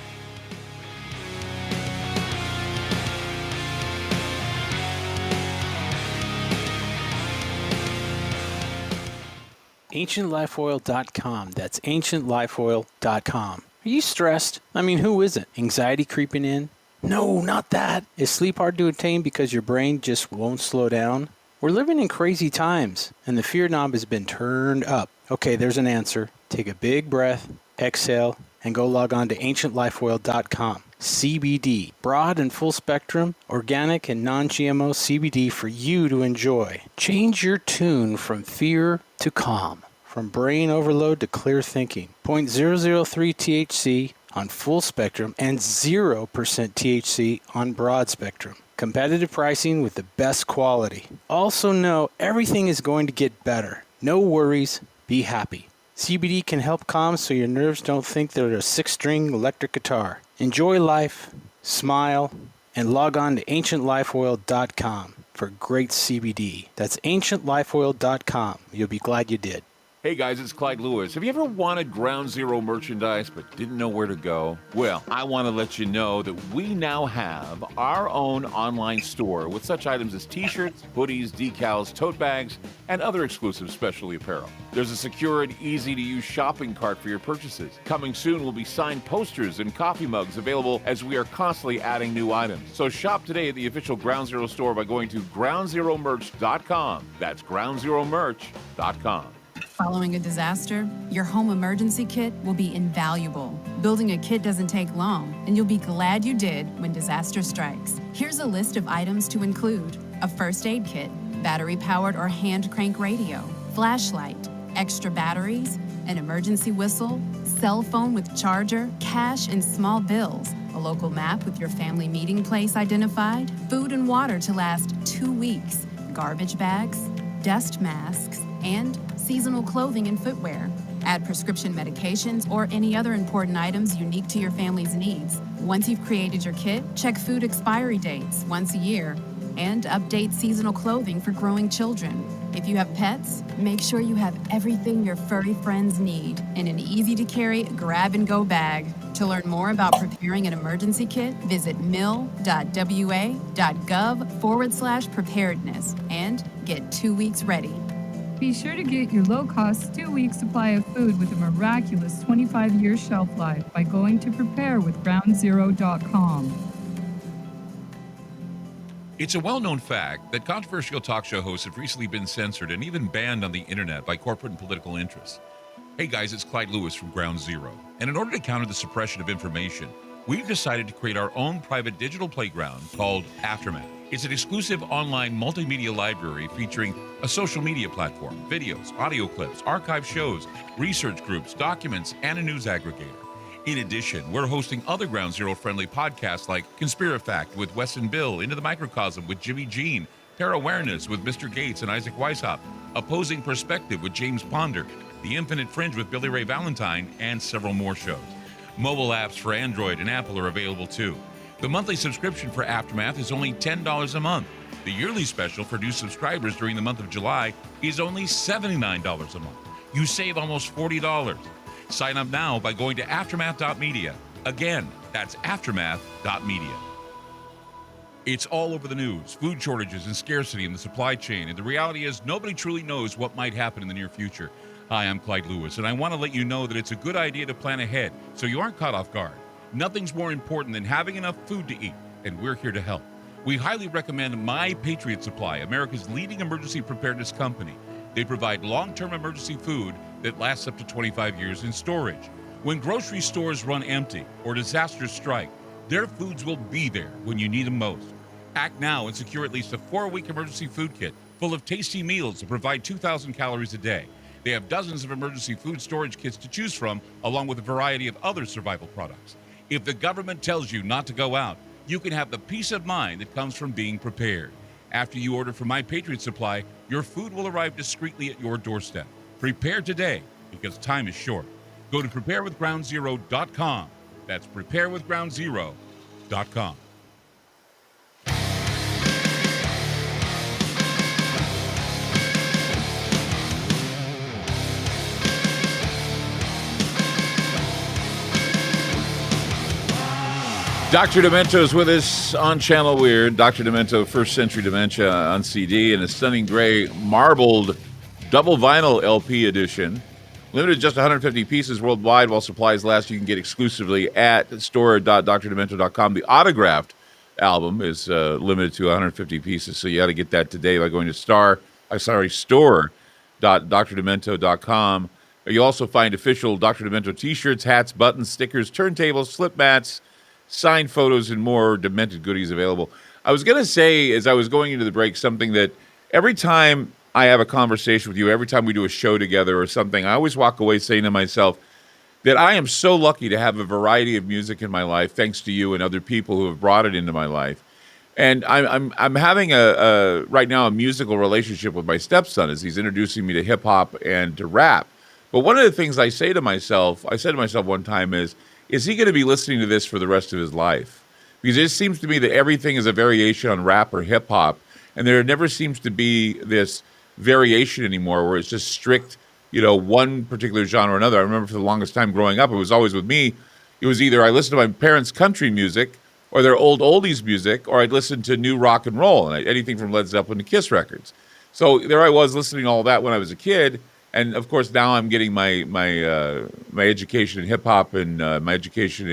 Speaker 4: AncientLifeOil.com. That's AncientLifeOil.com. Are you stressed? I mean, who isn't? Anxiety creeping in? No, not that. Is sleep hard to attain because your brain just won't slow down? We're living in crazy times, and the fear knob has been turned up. Okay, there's an answer. Take a big breath, exhale, and go log on to AncientLifeOil.com. CBD, broad and full spectrum, organic and non-GMO CBD for you to enjoy. Change your tune from fear to calm, from brain overload to clear thinking. 0.003 THC on full spectrum and 0% THC on broad spectrum. Competitive pricing with the best quality. Also know everything is going to get better. No worries, be happy. CBD can help calm so your nerves don't think they're a 6-string electric guitar. Enjoy life, smile, and log on to ancientlifeoil.com for great CBD. That's ancientlifeoil.com. You'll be glad you did.
Speaker 1: Hey guys, it's Clyde Lewis. Have you ever wanted Ground Zero merchandise but didn't know where to go? Well, I want to let you know that we now have our own online store with such items as t-shirts, hoodies, decals, tote bags, and other exclusive specialty apparel. There's a secure and easy-to-use shopping cart for your purchases. Coming soon will be signed posters and coffee mugs available as we are constantly adding new items. So shop today at the official Ground Zero store by going to groundzeromerch.com. That's groundzeromerch.com.
Speaker 5: Following a disaster, your home emergency kit will be invaluable. Building a kit doesn't take long, and you'll be glad you did when disaster strikes. Here's a list of items to include: a first aid kit, battery-powered or hand crank radio, flashlight, extra batteries, an emergency whistle, cell phone with charger, cash and small bills, a local map with your family meeting place identified, food and water to last 2 weeks, garbage bags, dust masks, and seasonal clothing and footwear. Add prescription medications or any other important items unique to your family's needs. Once you've created your kit, check food expiry dates once a year and update seasonal clothing for growing children. If you have pets, make sure you have everything your furry friends need in an easy-to-carry grab-and-go bag. To learn more about preparing an emergency kit, visit mil.wa.gov/preparedness and get 2 weeks ready.
Speaker 6: Be sure to get your low-cost 2-week supply of food with a miraculous 25-year shelf life by going to preparewithgroundzero.com.
Speaker 7: It's a well-known fact that controversial talk show hosts have recently been censored and even banned on the internet by corporate and political interests. Hey guys, it's Clyde Lewis from Ground Zero. And in order to counter the suppression of information, we've decided to create our own private digital playground called Aftermath. It's an exclusive online multimedia library featuring a social media platform, videos, audio clips, archive shows, research groups, documents, and a news aggregator. In addition, we're hosting other Ground Zero-friendly podcasts like Conspirafact with Wes and Bill, Into the Microcosm with Jimmy Jean, Para-Awareness with Mr. Gates and Isaac Weishaupt, Opposing Perspective with James Ponder, The Infinite Fringe with Billy Ray Valentine, and several more shows. Mobile apps for Android and Apple are available too. The monthly subscription for Aftermath is only $10 a month. The yearly special for new subscribers during the month of July is only $79 a month. You save almost $40. Sign up now by going to aftermath.media. Again, that's aftermath.media. It's all over the news, food shortages and scarcity in the supply chain, and the reality is nobody truly knows what might happen in the near future. Hi, I'm Clyde Lewis, and I want to let you know that it's a good idea to plan ahead so you aren't caught off guard. Nothing's more important than having enough food to eat, and we're here to help. We highly recommend My Patriot Supply, America's leading emergency preparedness company. They provide long-term emergency food that lasts up to 25 years in storage. When grocery stores run empty or disasters strike, their foods will be there when you need them most. Act now and secure at least a 4-week emergency food kit full of tasty meals that provide 2,000 calories a day. They have dozens of emergency food storage kits to choose from, along with a variety of other survival products. If the government tells you not to go out, you can have the peace of mind that comes from being prepared. After you order from My Patriot Supply, your food will arrive discreetly at your doorstep. Prepare today, because time is short. Go to preparewithgroundzero.com. That's preparewithgroundzero.com.
Speaker 1: Dr. Demento is with us on Channel Weird. Dr. Demento, First Century Dementia on CD, and a stunning gray marbled double vinyl LP edition. Limited to just 150 pieces worldwide while supplies last. You can get exclusively at store.drdemento.com. The autographed album is limited to 150 pieces, so you got to get that today by going to store.drdemento.com. You also find official Dr. Demento t-shirts, hats, buttons, stickers, turntables, slip mats, signed photos and more Demented goodies available. I was going to say, as I was going into the break, something that every time I have a conversation with you, every time we do a show together or something, I always walk away saying to myself that I am so lucky to have a variety of music in my life, thanks to you and other people who have brought it into my life. And I'm having right now a musical relationship with my stepson as he's introducing me to hip hop and to rap. But one of the things I said to myself one time is he going to be listening to this for the rest of his life? Because it seems to me that everything is a variation on rap or hip hop, and there never seems to be this variation anymore where it's just strict, one particular genre or another. I remember for the longest time growing up, it was always with me. It was either I listened to my parents' country music or their old oldies music, or I'd listen to new rock and roll, and anything from Led Zeppelin to Kiss records. So there I was listening to all that when I was a kid, and of course now I'm getting my education in hip hop and my education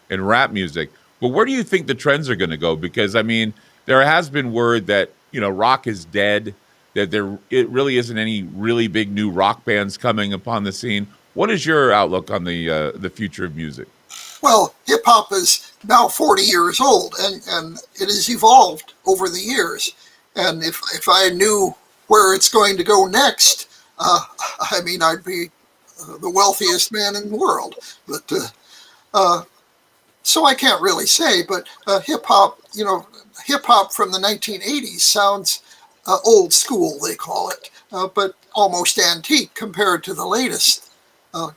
Speaker 1: in rap music. But where do you think the trends are going to go? Because I mean, there has been word that rock is dead, that it really isn't any really big new rock bands coming upon the scene. What is your outlook on the future of music?
Speaker 2: Well, hip hop is now 40 years old, and it has evolved over the years. And if I knew where it's going to go next, I'd be the wealthiest man in the world. But so I can't really say. But hip hop from the 1980s sounds old school, they call it, but almost antique compared to the latest.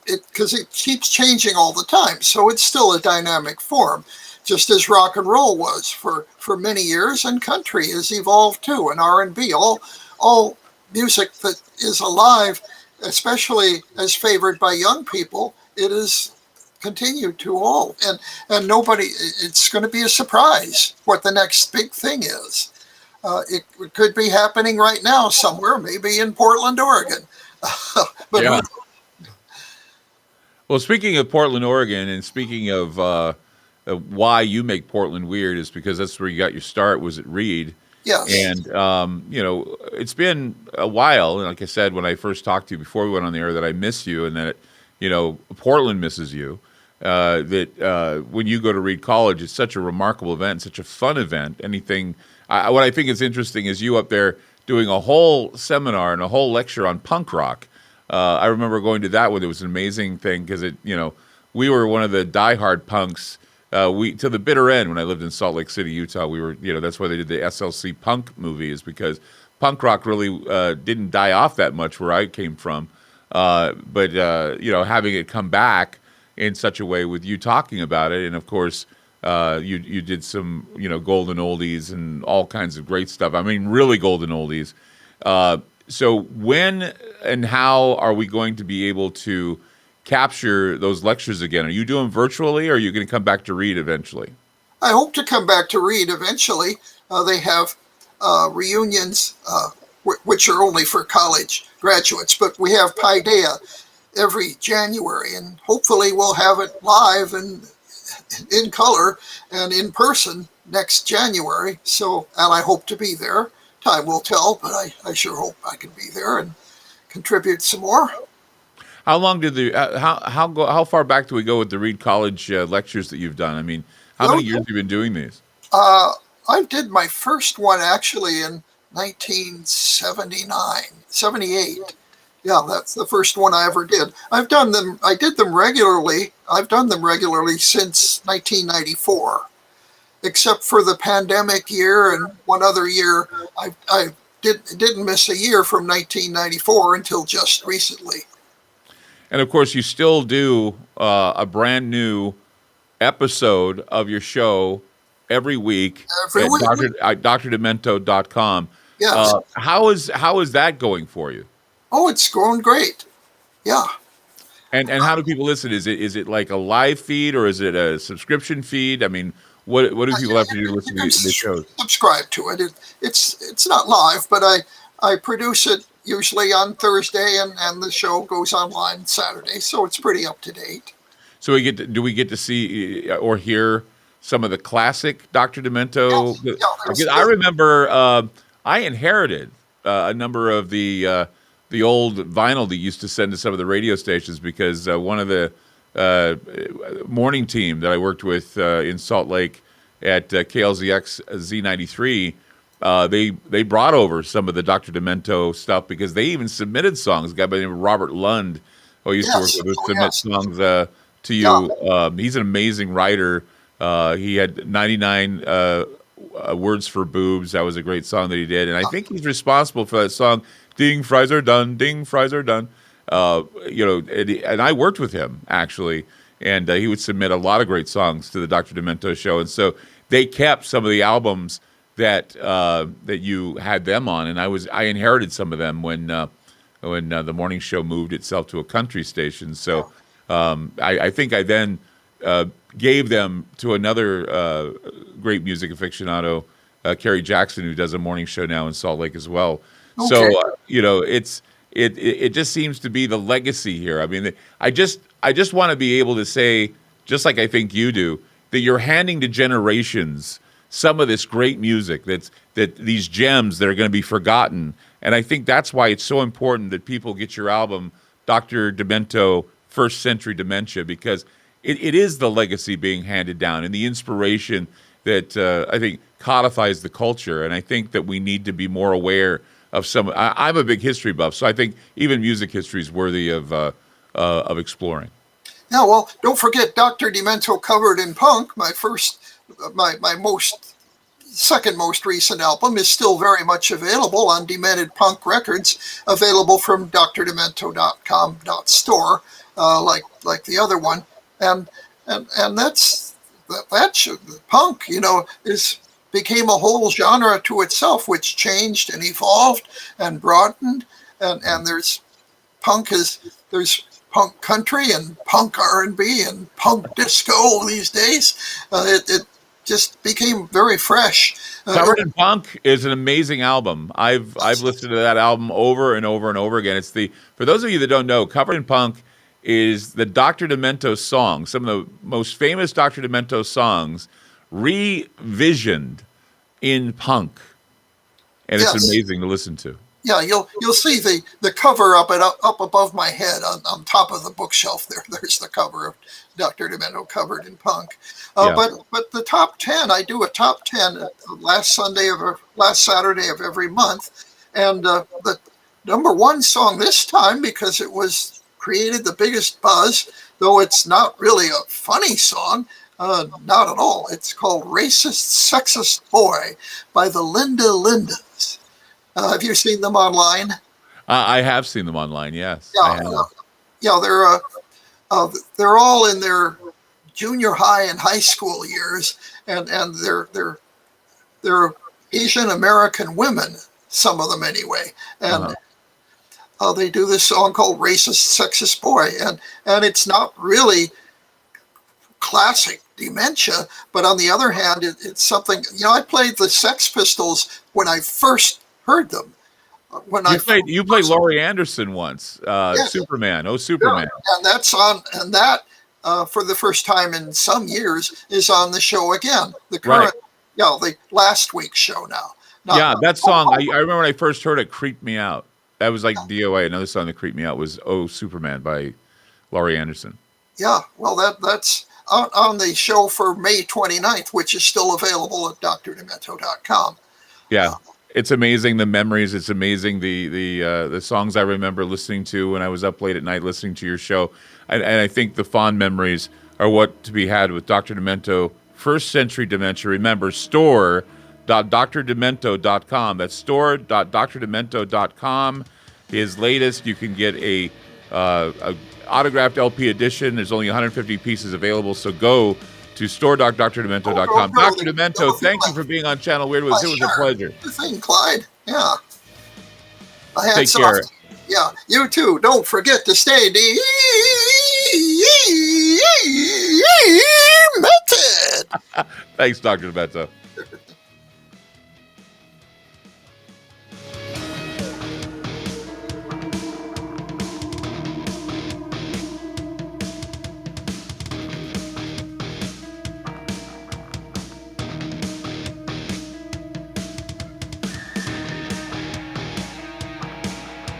Speaker 2: Because it keeps changing all the time, so it's still a dynamic form, just as rock and roll was for many years, and country has evolved too, and R&B. All music that is alive, especially as favored by young people, it is continued to evolve, and nobody. It's going to be a surprise what the next big thing is. It could be happening right now somewhere, maybe in Portland, Oregon. But
Speaker 1: yeah. Well, speaking of Portland, Oregon, and speaking of why you make Portland weird is because that's where you got your start, was at Reed.
Speaker 2: Yes.
Speaker 1: And, it's been a while. And like I said, when I first talked to you before we went on the air, that I miss you and that, Portland misses you. That when you go to Reed College, it's such a remarkable event, such a fun event. What I think is interesting is you up there doing a whole seminar and a whole lecture on punk rock. I remember going to that one. It was an amazing thing because we were one of the diehard punks. To the bitter end when I lived in Salt Lake City, Utah. We were, that's why they did the SLC punk movie, is because punk rock really didn't die off that much where I came from. But having it come back in such a way with you talking about it, and of course you did some golden oldies and all kinds of great stuff. I mean, really golden oldies. So when and how are we going to be able to capture those lectures again? Are you doing virtually, or are you going to come back to Reed eventually?
Speaker 2: I hope to come back to Reed eventually. They have reunions, which are only for college graduates, but we have Paideia every January, and hopefully we'll have it live and in color and in person next January. So, and I hope to be there. Time will tell, but I sure hope I can be there and contribute some more.
Speaker 1: How long did how far back do we go with the Reed College lectures that you've done? I mean, how many years have you been doing these?
Speaker 2: I did my first one actually in 78. Yeah, that's the first one I ever did. I did them regularly. I've done them regularly since 1994. Except for the pandemic year and one other year, I didn't miss a year from 1994 until just recently.
Speaker 1: And of course, you still do a brand new episode of your show every week at drdemento.com.
Speaker 2: Yes.
Speaker 1: How is that going for you?
Speaker 2: Oh, it's going great. Yeah.
Speaker 1: And how do people listen? Is it like a live feed or is it a subscription feed? I mean, what do people have to do to listen to the shows?
Speaker 2: Subscribe to it. It's not live, but I produce it usually on Thursday, and the show goes online Saturday, so it's pretty up to date.
Speaker 1: So do we get to see or hear some of the classic Dr. Demento?
Speaker 2: Yes.
Speaker 1: I remember I inherited a number of the old vinyl that used to send to some of the radio stations because one of the morning team that I worked with in Salt Lake at KLZX Z93, they brought over some of the Dr. Demento stuff because they even submitted songs. A guy by the name of Robert Lund, who I used to work with, would submit songs to you.
Speaker 2: Yeah.
Speaker 1: He's an amazing writer. He had 99 Words for Boobs. That was a great song that he did. And I think he's responsible for that song, Ding, Fries Are Done, Ding, Fries Are Done. And I worked with him, actually. And he would submit a lot of great songs to the Dr. Demento show. And so they kept some of the albums that you had them on. And I inherited some of them when the morning show moved itself to a country station. So I think I then gave them to another great music aficionado, Kerry Jackson, who does a morning show now in Salt Lake as well. Okay. So it just seems to be the legacy here. I mean, I just want to be able to say, just like I think you do, that you're handing to generations some of this great music, that these gems that are going to be forgotten. And I think that's why it's so important that people get your album, Dr. Demento, First Century Dementia, because it is the legacy being handed down and the inspiration that I think codifies the culture. And I think that we need to be more aware of some. I'm a big history buff, so I think even music history is worthy of exploring.
Speaker 2: Yeah, well, don't forget Dr. Demento Covered in Punk, my second most recent album, is still very much available on Demented Punk Records, available from drdemento.com.store, like the other one. And that's punk, became a whole genre to itself, which changed and evolved and broadened. And there's punk country and punk R&B and punk disco these days. It just became very fresh.
Speaker 1: Covered in Punk is an amazing album. I've listened to that album over and over and over again. For those of you that don't know, Covered in Punk is the Dr. Demento song, some of the most famous Dr. Demento songs revisioned in punk. And it's amazing to listen to.
Speaker 2: Yeah, you'll see the cover up above my head on top of the bookshelf there. There's the cover of Dr. Demento Covered in Punk. But the top 10, I do a top 10 last Saturday of every month, and the number one song this time, because it created the biggest buzz, though it's not really a funny song, not at all. It's called "Racist Sexist Boy" by the Linda Lindas. Have you seen them online?
Speaker 1: I have seen them online. Yes.
Speaker 2: Yeah. They're all in their junior high and high school years, and they're Asian American women, some of them anyway, and they do this song called "Racist Sexist Boy," and it's not really classic dementia, but on the other hand, it's something. I played the Sex Pistols when I first heard them.
Speaker 1: You played Laurie Anderson once, Superman. Oh, Superman!
Speaker 2: Yeah, and that's on, and that for the first time in some years is on the show again. The current, the last week's show now.
Speaker 1: That song. I remember when I first heard it, creeped me out. That was like DOA. Another song that creeped me out was "Oh, Superman" by Laurie Anderson. Yeah,
Speaker 2: well, that's on the show for May 29th, which is still available at drdemento.com.
Speaker 1: Yeah. It's amazing, the memories. It's amazing the songs I remember listening to when I was up late at night listening to your show. And I think the fond memories are what to be had with Dr. Demento, First Century Dementia. Remember, store.drdemento.com. That's store.drdemento.com. His latest, you can get a autographed LP edition. There's only 150 pieces available, so go to store.drdemento.com. Dr. Demento, thank you for being on Channel Weirdness. It was a pleasure.
Speaker 2: Good thing, Clyde. Yeah.
Speaker 1: Take care.
Speaker 2: Yeah, you too. Don't forget to stay demented.
Speaker 1: Thanks, Dr. Demento.